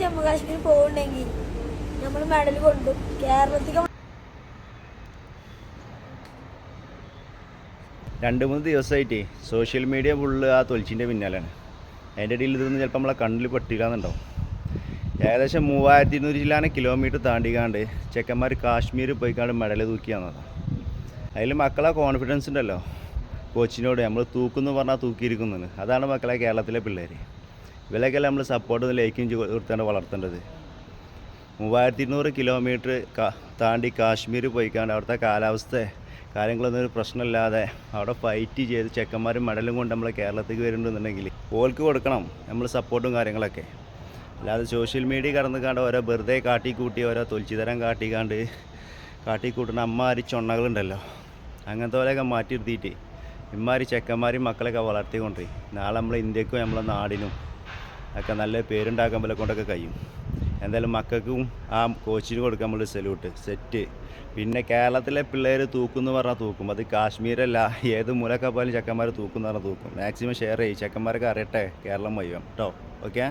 ജമ്മു കാശ്മീർ പോകുന്നുണ്ടെങ്കിൽ നമ്മൾ മെഡൽ കൊണ്ടു കേരളത്തിൽ. 2-3 ദിവസമായിട്ട് സോഷ്യൽ മീഡിയ ഫുള്ള് ആ തൊലിച്ചിൻ്റെ പിന്നാലെയാണ്. അതിൻ്റെ ഇടയിൽ ഇതൊന്നും ചിലപ്പോൾ നമ്മളെ കണ്ണിൽ പെട്ടില്ലാന്നുണ്ടാവും. ഏകദേശം 3200 കിലോമീറ്റർ താണ്ടിക്കാണ്ട് ചെക്കന്മാർ കാശ്മീർ പോയിക്കാണ്ട് മെഡൽ തൂക്കിയാന്നതാണ്. അതിൽ മക്കളെ കോൺഫിഡൻസ് ഉണ്ടല്ലോ കോച്ചിനോട്, നമ്മൾ തൂക്കുമെന്ന് പറഞ്ഞാൽ തൂക്കിയിരിക്കുന്നത്. അതാണ് മക്കളെ കേരളത്തിലെ പിള്ളേർ. ഇവരൊക്കെ നമ്മൾ സപ്പോർട്ട് ലൈക്കും കൊടുത്താണ് വളർത്തേണ്ടത്. 3200 കിലോമീറ്റർ താണ്ടി കാശ്മീർ പോയിക്കാണ്ട് അവിടുത്തെ കാലാവസ്ഥ കാര്യങ്ങളൊന്നും ഒരു പ്രശ്നമില്ലാതെ അവിടെ ഫൈറ്റ് ചെയ്ത് ചെക്കന്മാർ മെഡലും കൊണ്ട് നമ്മളെ കേരളത്തേക്ക് വരുന്നുണ്ടെന്നുണ്ടെങ്കിൽ ഓൾക്ക് കൊടുക്കണം നമ്മൾ സപ്പോർട്ടും കാര്യങ്ങളൊക്കെ. അല്ലാതെ സോഷ്യൽ മീഡിയ കടന്നുകാണ്ട് ഓരോ വെറുതെ കാട്ടിക്കൂട്ടി ഓരോ തൊലിച്ചിതരം കാട്ടിക്കൂട്ടുന്ന അമ്മാരി ചൊണ്ണകളുണ്ടല്ലോ, അങ്ങനത്തെ പോലെയൊക്കെ മാറ്റി നിർത്തിയിട്ട് ഇമ്മാരി ചെക്കന്മാരും മക്കളൊക്കെ വളർത്തിക്കൊണ്ട് നാളെ നമ്മളെ ഇന്ത്യക്കും നമ്മളെ നാടിനും ഒക്കെ നല്ല പേരുണ്ടാക്കാൻ പോലെ കൊണ്ടൊക്കെ കഴിയും. എന്തായാലും മക്കൾക്കും ആ കോച്ചിന് കൊടുക്കാൻ നമ്മൾ സല്യൂട്ട് സെറ്റ്. പിന്നെ കേരളത്തിലെ പിള്ളേർ തൂക്കുമെന്ന് പറഞ്ഞാൽ തൂക്കും. അത് കാശ്മീരല്ല, ഏത് മൂലക്കെ പോലും ചെക്കന്മാർ തൂക്കുമെന്ന് പറഞ്ഞാൽ തൂക്കും. മാക്സിമം ഷെയർ ചെയ്യും, ചെക്കന്മാരൊക്കെ അറിയട്ടെ കേരളം മുഴുവൻ കേട്ടോ. ഓക്കെ.